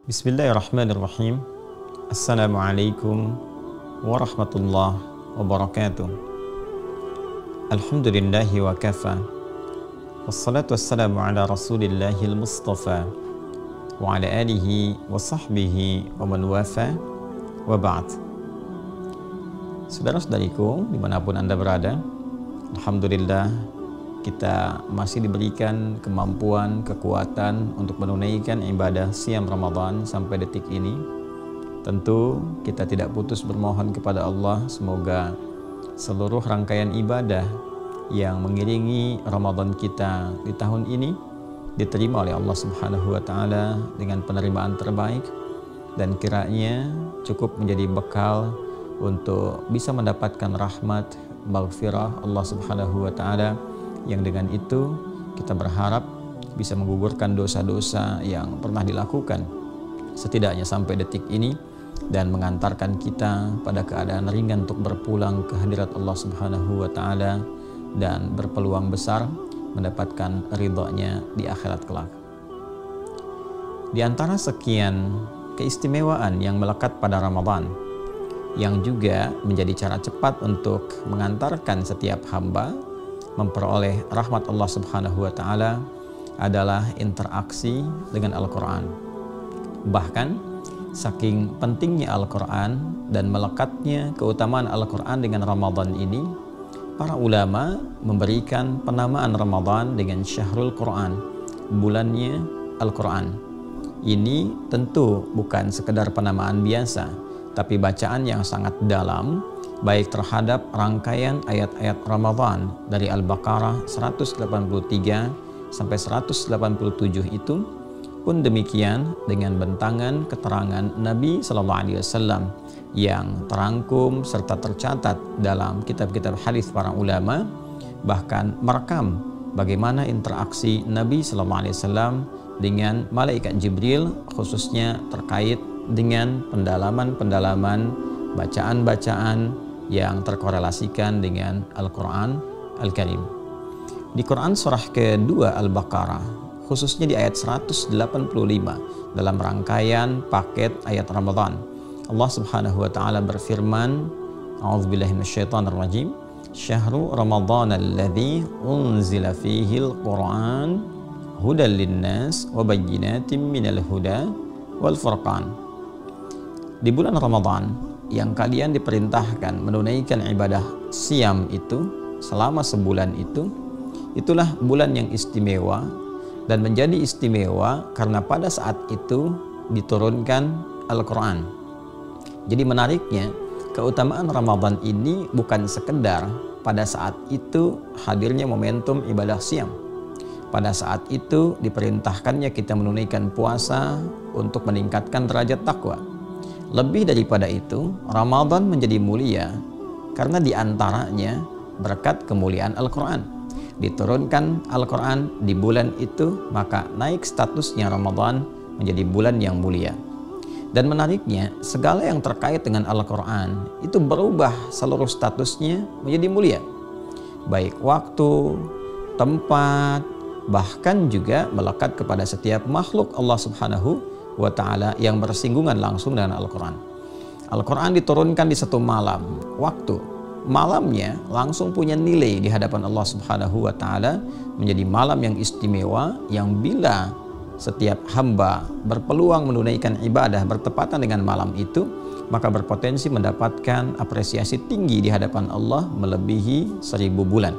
Bismillahirrahmanirrahim. Assalamualaikum warahmatullahi wabarakatuh. Alhamdulillahi wa kafa. Wassalatu wassalamu ala rasulillahil mustafa wa ala alihi wa sahbihi wa man wafa wa ba'd. Saudara-saudariku dimanapun Anda berada, Alhamdulillah kita masih diberikan kemampuan, kekuatan untuk menunaikan ibadah siam Ramadan sampai detik ini. Tentu kita tidak putus bermohon kepada Allah semoga seluruh rangkaian ibadah yang mengiringi Ramadan kita di tahun ini diterima oleh Allah Subhanahu wa taala dengan penerimaan terbaik, dan kiranya cukup menjadi bekal untuk bisa mendapatkan rahmat maghfirah Allah Subhanahu wa taala, yang dengan itu kita berharap bisa menggugurkan dosa-dosa yang pernah dilakukan setidaknya sampai detik ini, dan mengantarkan kita pada keadaan ringan untuk berpulang ke hadirat Allah Subhanahu wa taala dan berpeluang besar mendapatkan ridha-Nya di akhirat kelak. Di antara sekian keistimewaan yang melekat pada Ramadan, yang juga menjadi cara cepat untuk mengantarkan setiap hamba memperoleh rahmat Allah Subhanahu wa taala, adalah interaksi dengan Al-Quran. Bahkan saking pentingnya Al-Quran dan melekatnya keutamaan Al-Quran dengan Ramadan ini, para ulama memberikan penamaan Ramadan dengan Syahrul Quran, bulannya Al-Quran. Ini tentu bukan sekedar penamaan biasa, tapi bacaan yang sangat dalam, baik terhadap rangkaian ayat-ayat Ramadan dari Al-Baqarah 183 sampai 187 itu pun demikian dengan bentangan keterangan Nabi SAW yang terangkum serta tercatat dalam kitab-kitab hadis para ulama, bahkan merekam bagaimana interaksi Nabi SAW dengan malaikat Jibril, khususnya terkait dengan pendalaman-pendalaman bacaan-bacaan yang terkorelasikan dengan Al-Quran Al-Karim. Di Quran surah kedua Al-Baqarah, khususnya di ayat 185 dalam rangkaian paket ayat Ramadan, Allah Subhanahu wa taala berfirman, A'udzubillahi minasyaitonirrajim, Syahrul Ramadan alladzi unzila fihi al-Quran hudal linnas wa bayyinatin minal huda wal furqan. Di bulan Ramadan yang kalian diperintahkan menunaikan ibadah siam itu selama sebulan itu, itulah bulan yang istimewa, dan menjadi istimewa karena pada saat itu diturunkan Al-Quran. Jadi menariknya, keutamaan Ramadan ini bukan sekedar pada saat itu hadirnya momentum ibadah siam. Pada saat itu diperintahkannya kita menunaikan puasa untuk meningkatkan derajat takwa. Lebih daripada itu, Ramadan menjadi mulia karena diantaranya berkat kemuliaan Al-Quran. Diturunkan Al-Quran di bulan itu, maka naik statusnya Ramadan menjadi bulan yang mulia. Dan menariknya, segala yang terkait dengan Al-Quran itu berubah seluruh statusnya menjadi mulia. Baik waktu, tempat, bahkan juga melekat kepada setiap makhluk Allah Subhanahu wa ta'ala yang bersinggungan langsung dengan Al-Quran. Al-Quran diturunkan di satu malam, waktu malamnya langsung punya nilai di hadapan Allah Subhanahu wa ta'ala, menjadi malam yang istimewa, yang bila setiap hamba berpeluang menunaikan ibadah bertepatan dengan malam itu, maka berpotensi mendapatkan apresiasi tinggi di hadapan Allah melebihi 1000 bulan.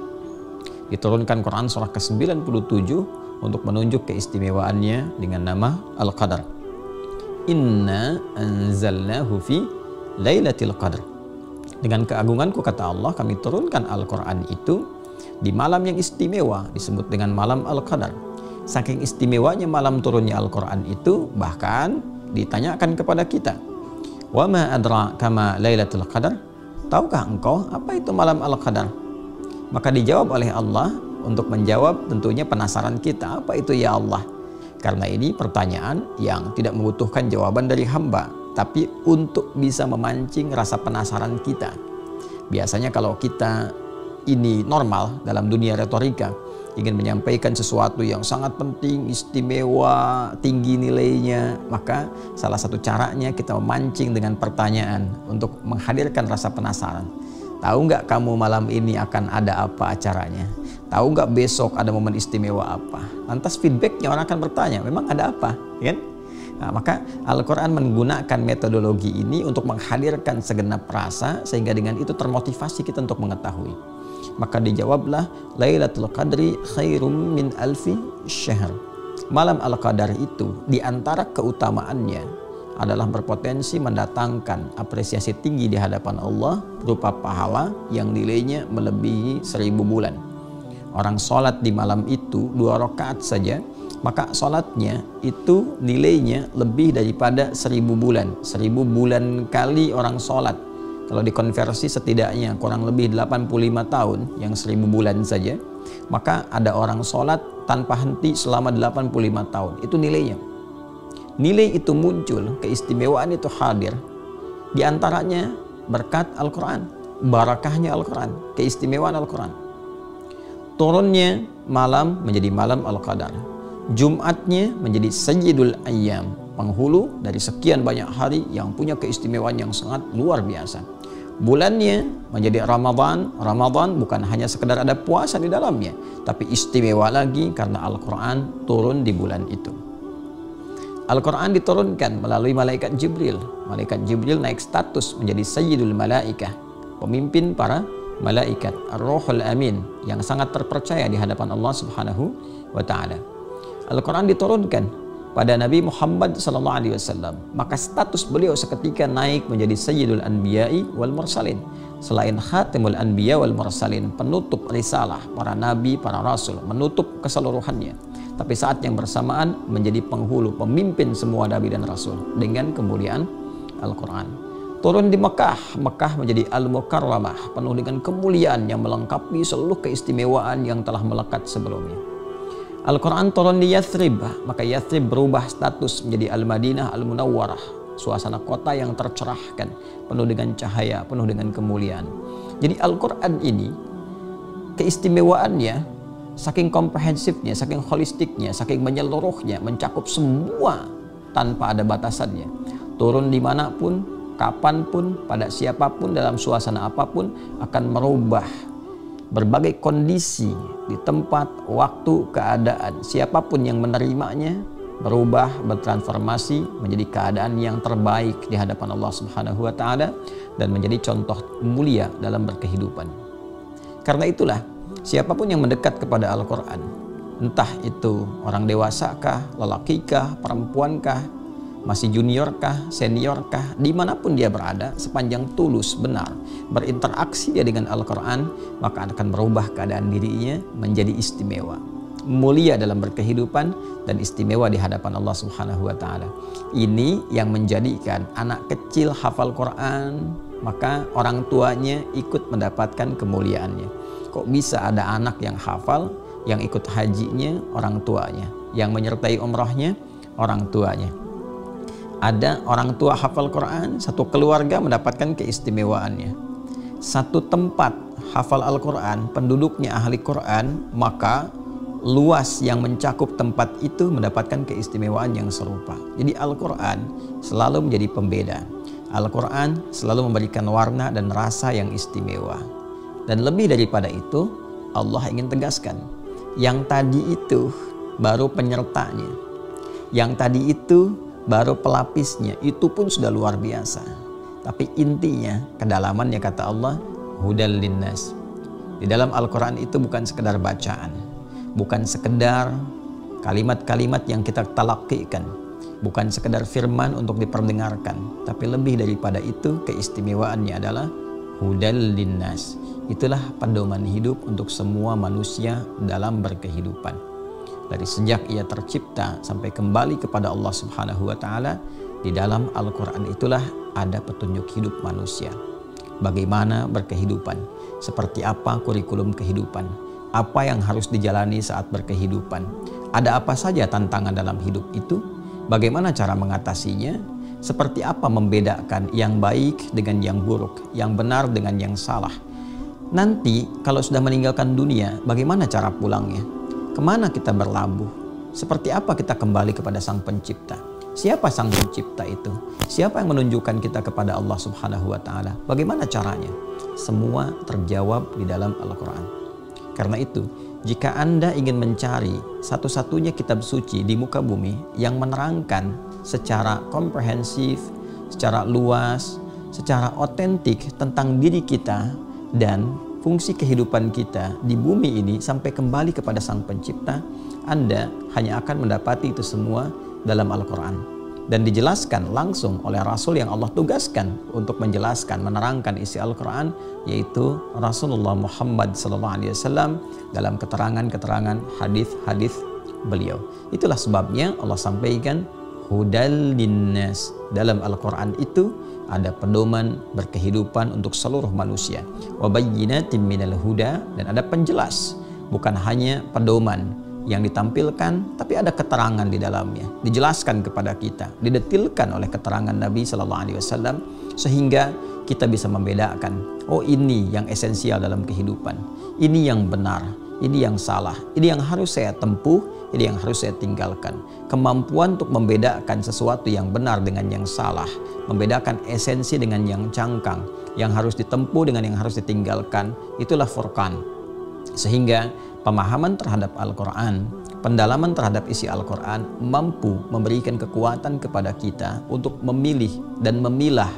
Diturunkan Quran surah ke-97 untuk menunjuk keistimewaannya dengan nama Al-Qadar. Inna anzalnahu fi lailatul qadar. Dengan keagunganku, kata Allah, kami turunkan Al-Quran itu di malam yang istimewa, disebut dengan malam Al-Qadar. Saking istimewanya malam turunnya Al-Quran itu, bahkan ditanyakan kepada kita, wa ma adraka ma lailatul qadar? Tahukah engkau apa itu malam Al-Qadar? Maka dijawab oleh Allah, untuk menjawab tentunya penasaran kita, apa itu ya Allah? Karena ini pertanyaan yang tidak membutuhkan jawaban dari hamba, tapi untuk bisa memancing rasa penasaran kita. Biasanya kalau kita ini normal dalam dunia retorika, ingin menyampaikan sesuatu yang sangat penting, istimewa, tinggi nilainya, maka salah satu caranya kita memancing dengan pertanyaan untuk menghadirkan rasa penasaran. Tahu nggak kamu malam ini akan ada apa acaranya? Tahu nggak besok ada momen istimewa apa? Lantas feedbacknya orang akan bertanya, memang ada apa? Kan? Nah, maka Al-Quran menggunakan metodologi ini untuk menghadirkan segenap rasa sehingga dengan itu termotivasi kita untuk mengetahui. Maka dijawablah, Lailatul Qadri khairum min alfi syahr. Malam Al-Qadar itu di antara keutamaannya adalah berpotensi mendatangkan apresiasi tinggi di hadapan Allah berupa pahala yang nilainya melebihi 1000 bulan. Orang sholat di malam itu 2 rakaat saja, maka sholatnya itu nilainya lebih daripada 1000 bulan. 1000 bulan kali orang sholat. Kalau dikonversi setidaknya kurang lebih 85 tahun, yang 1000 bulan saja, maka ada orang sholat tanpa henti selama 85 tahun. Itu nilainya. Nilai itu muncul, keistimewaan itu hadir. Di antaranya berkat Al-Quran, barakahnya Al-Quran, keistimewaan Al-Quran. Turunnya malam menjadi malam Al-Qadar. Jumatnya menjadi Sayyidul Ayyam, penghulu dari sekian banyak hari yang punya keistimewaan yang sangat luar biasa. Bulannya menjadi Ramadan. Ramadan bukan hanya sekedar ada puasa di dalamnya, tapi istimewa lagi karena Al-Quran turun di bulan itu. Al-Quran diturunkan melalui malaikat Jibril. Malaikat Jibril naik status menjadi Sayyidul Malaikah, pemimpin para malaikat, Ar-Ruhul Amin, yang sangat terpercaya di hadapan Allah Subhanahu wa Ta'ala. Al-Quran diturunkan pada Nabi Muhammad SAW, maka status beliau seketika naik menjadi Sayyidul Anbiya'i wal Mursalin. Selain Khatimul Anbiya wal Mursalin, penutup risalah para nabi, para rasul, menutup keseluruhannya. Tapi saat yang bersamaan menjadi penghulu, pemimpin semua nabi dan rasul dengan kemuliaan Al-Quran. Turun di Mekah, Mekah menjadi Al-Mukarramah, penuh dengan kemuliaan yang melengkapi seluruh keistimewaan yang telah melekat sebelumnya. Al-Quran turun di Yathrib, maka Yathrib berubah status menjadi Al-Madinah Al-Munawwarah, suasana kota yang tercerahkan, penuh dengan cahaya, penuh dengan kemuliaan. Jadi Al-Quran ini keistimewaannya saking komprehensifnya, saking holistiknya, saking menyeluruhnya, mencakup semua tanpa ada batasannya. Turun dimanapun, kapanpun, pada siapapun, dalam suasana apapun, akan merubah berbagai kondisi di tempat, waktu, keadaan. Siapapun yang menerimanya berubah, bertransformasi menjadi keadaan yang terbaik di hadapan Allah Subhanahu wa Ta'ala dan menjadi contoh mulia dalam berkehidupan. Karena itulah siapapun yang mendekat kepada Al-Quran, entah itu orang dewasakah, lelakikah, perempuankah, masih juniorkah, seniorkah, dimanapun dia berada, sepanjang tulus, benar, berinteraksi dia dengan Al-Quran, maka akan merubah keadaan dirinya menjadi istimewa, mulia dalam berkehidupan, dan istimewa di hadapan Allah Subhanahu wa Ta'ala. Ini yang menjadikan anak kecil hafal Quran, maka orang tuanya ikut mendapatkan kemuliaannya. Kok bisa ada anak yang hafal, yang ikut hajinya orang tuanya, yang menyertai umrahnya orang tuanya? Ada orang tua hafal Quran, satu keluarga mendapatkan keistimewaannya. Satu tempat hafal Al-Quran, penduduknya ahli Quran, maka luas yang mencakup tempat itu mendapatkan keistimewaan yang serupa. Jadi Al-Quran selalu menjadi pembeda. Al-Quran selalu memberikan warna dan rasa yang istimewa. Dan lebih daripada itu, Allah ingin tegaskan, yang tadi itu baru penyertanya, yang tadi itu baru pelapisnya, itu pun sudah luar biasa. Tapi intinya, kedalamannya kata Allah, hudal linnas. Di dalam Al-Quran itu bukan sekedar bacaan, bukan sekedar kalimat-kalimat yang kita talaqqikan, bukan sekedar firman untuk diperdengarkan, tapi lebih daripada itu, keistimewaannya adalah hudal linnas. Itulah pedoman hidup untuk semua manusia dalam berkehidupan. Dari sejak ia tercipta sampai kembali kepada Allah Subhanahu wa Ta'ala, di dalam Al-Quran itulah ada petunjuk hidup manusia. Bagaimana berkehidupan, seperti apa kurikulum kehidupan, apa yang harus dijalani saat berkehidupan, ada apa saja tantangan dalam hidup itu, bagaimana cara mengatasinya, seperti apa membedakan yang baik dengan yang buruk, yang benar dengan yang salah. Nanti kalau sudah meninggalkan dunia, bagaimana cara pulangnya? Kemana kita berlabuh? Seperti apa kita kembali kepada Sang Pencipta? Siapa Sang Pencipta itu? Siapa yang menunjukkan kita kepada Allah Subhanahu wa Ta'ala? Bagaimana caranya? Semua terjawab di dalam Al-Quran. Karena itu, jika Anda ingin mencari satu-satunya kitab suci di muka bumi yang menerangkan secara komprehensif, secara luas, secara otentik tentang diri kita dan fungsi kehidupan kita di bumi ini sampai kembali kepada Sang Pencipta, Anda hanya akan mendapati itu semua dalam Al-Quran. Dan dijelaskan langsung oleh Rasul yang Allah tugaskan untuk menjelaskan, menerangkan isi Al-Quran, yaitu Rasulullah Muhammad SAW dalam keterangan-keterangan hadis-hadis beliau. Itulah sebabnya Allah sampaikan hudal linnas. Dalam Al-Quran itu ada pedoman berkehidupan untuk seluruh manusia. Wa bayyinatin minal huda, dan ada penjelas, bukan hanya pedoman yang ditampilkan, tapi ada keterangan di dalamnya, dijelaskan kepada kita, didetilkan oleh keterangan Nabi SAW, sehingga kita bisa membedakan, oh ini yang esensial dalam kehidupan, ini yang benar, ini yang salah, ini yang harus saya tempuh, ini yang harus saya tinggalkan. Kemampuan untuk membedakan sesuatu yang benar dengan yang salah, membedakan esensi dengan yang cangkang, yang harus ditempuh dengan yang harus ditinggalkan, itulah Furqan. Sehingga pemahaman terhadap Al-Quran, pendalaman terhadap isi Al-Quran mampu memberikan kekuatan kepada kita untuk memilih dan memilah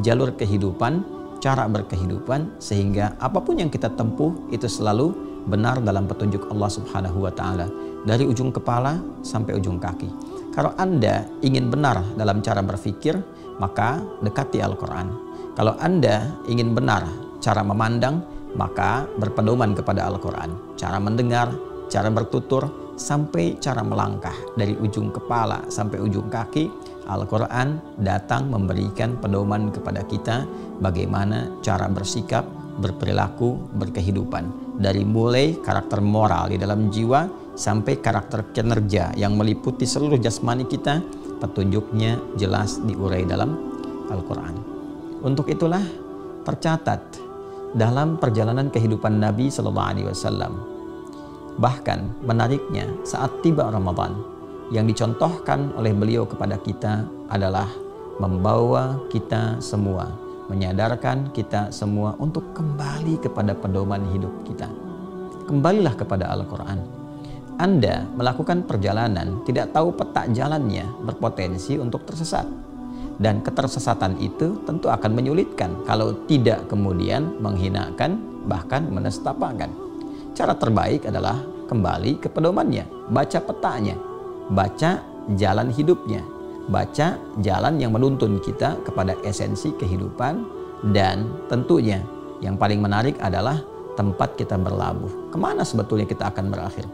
jalur kehidupan, cara berkehidupan, sehingga apapun yang kita tempuh itu selalu benar dalam petunjuk Allah Subhanahu wa Ta'ala, dari ujung kepala sampai ujung kaki. Kalau Anda ingin benar dalam cara berpikir, maka dekati Al-Quran. Kalau Anda ingin benar cara memandang, maka berpedoman kepada Al-Quran. Cara mendengar, cara bertutur, sampai cara melangkah, dari ujung kepala sampai ujung kaki, Al-Quran datang memberikan pedoman kepada kita bagaimana cara bersikap, berperilaku, berkehidupan. Dari mulai karakter moral di dalam jiwa sampai karakter kinerja yang meliputi seluruh jasmani kita, petunjuknya jelas diurai dalam Al-Quran. Untuk itulah tercatat dalam perjalanan kehidupan Nabi SAW. Bahkan menariknya, saat tiba Ramadan, yang dicontohkan oleh beliau kepada kita adalah membawa kita semua, menyadarkan kita semua untuk kembali kepada pedoman hidup kita. Kembalilah kepada Al-Quran. Anda melakukan perjalanan tidak tahu peta jalannya, berpotensi untuk tersesat. Dan ketersesatan itu tentu akan menyulitkan kalau tidak kemudian menghinakan, bahkan menestapakan. Cara terbaik adalah kembali ke pedomannya, baca petanya, baca jalan hidupnya, baca jalan yang menuntun kita kepada esensi kehidupan, dan tentunya yang paling menarik adalah tempat kita berlabuh. Kemana sebetulnya kita akan berakhir?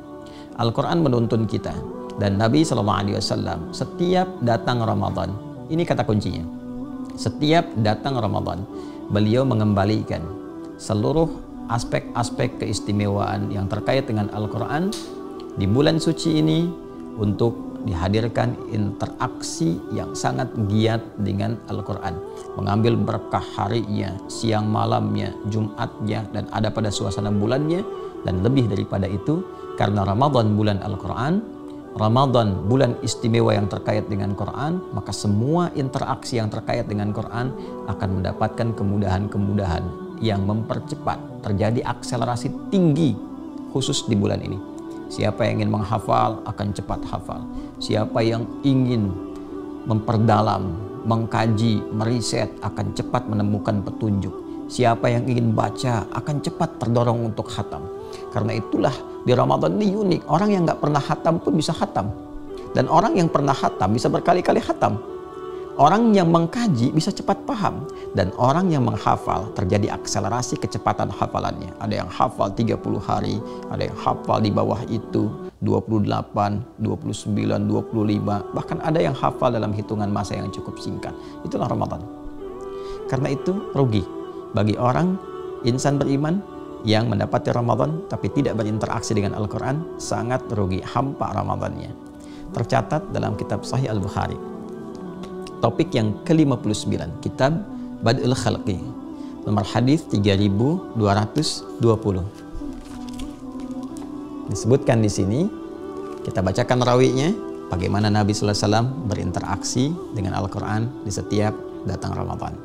Al-Quran menuntun kita, dan Nabi SAW setiap datang Ramadan, ini kata kuncinya, setiap datang Ramadan, beliau mengembalikan seluruh aspek-aspek keistimewaan yang terkait dengan Al-Quran di bulan suci ini untuk dihadirkan interaksi yang sangat giat dengan Al-Quran. Mengambil berkah harinya, siang malamnya, Jumatnya, dan ada pada suasana bulannya, dan lebih daripada itu, karena Ramadan bulan Al-Quran, Ramadan bulan istimewa yang terkait dengan Quran, maka semua interaksi yang terkait dengan Quran akan mendapatkan kemudahan-kemudahan yang mempercepat terjadi akselerasi tinggi khusus di bulan ini. Siapa yang ingin menghafal akan cepat hafal. Siapa yang ingin memperdalam, mengkaji, meriset akan cepat menemukan petunjuk. Siapa yang ingin baca akan cepat terdorong untuk khatam. Karena itulah di Ramadan ini unik. Orang yang nggak pernah khatam pun bisa khatam. Dan orang yang pernah khatam bisa berkali-kali khatam. Orang yang mengkaji bisa cepat paham. Dan orang yang menghafal terjadi akselerasi kecepatan hafalannya. Ada yang hafal 30 hari, ada yang hafal di bawah itu 28, 29, 25. Bahkan ada yang hafal dalam hitungan masa yang cukup singkat. Itulah Ramadan. Karena itu rugi bagi orang insan beriman yang mendapati Ramadan tapi tidak berinteraksi dengan Al-Quran, sangat rugi, hampa Ramadannya. Tercatat dalam kitab Sahih Al-Bukhari, topik yang ke-59, kitab Bad'ul Khalqi, nomor hadis 3220. Disebutkan di sini, kita bacakan rawinya, bagaimana Nabi sallallahu alaihi wasallam berinteraksi dengan Al-Qur'an di setiap datang Ramadan.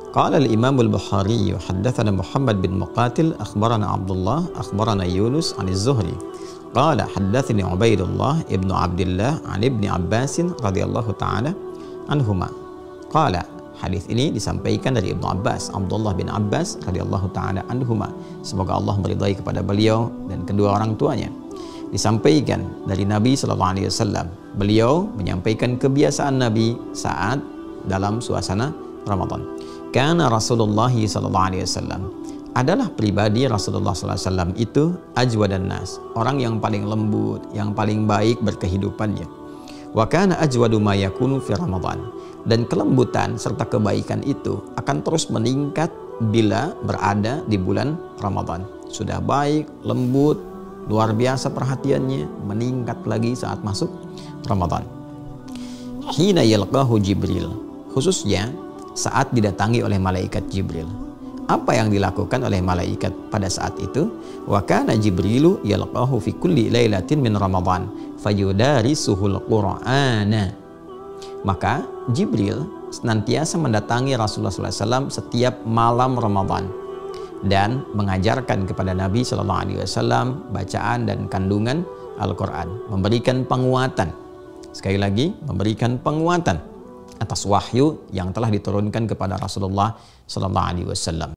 Qala al-Imam al-Bukhari haddatsana Muhammad bin Muqatil akhbarana Abdullah akhbarana Yunus 'an az-Zuhri qala haddatsani Ubaidullah ibnu Abdullah 'an Ibni Abbas radhiyallahu ta'ala anhuma qala. Hadis ini disampaikan dari Ibnu Abbas, Abdullah bin Abbas radhiyallahu ta'ala anhuma, semoga Allah meridai kepada beliau dan kedua orang tuanya. Disampaikan dari Nabi sallallahu alaihi wasallam, beliau menyampaikan kebiasaan Nabi saat dalam suasana Ramadan. Karena Rasulullah sallallahu alaihi wasallam adalah pribadi Rasulullah sallallahu alaihi wasallam itu ajwadan nas, orang yang paling lembut, yang paling baik berkehidupannya. Wa kana ajwadu ma yakunu fi Ramadan, dan kelembutan serta kebaikan itu akan terus meningkat bila berada di bulan Ramadan. Sudah baik, lembut, luar biasa perhatiannya, meningkat lagi saat masuk Ramadan. Hina yalqahu Jibril, khususnya saat didatangi oleh malaikat Jibril. Apa yang dilakukan oleh malaikat pada saat itu? Wa kana Jibrilu yalqahu fi kulli lailatin min Ramadan fayudarisuhul Qur'ana. Maka Jibril senantiasa mendatangi Rasulullah SAW setiap malam Ramadan dan mengajarkan kepada Nabi SAW bacaan dan kandungan Al-Quran, memberikan penguatan. Sekali lagi, memberikan penguatan atas wahyu yang telah diturunkan kepada Rasulullah SAW.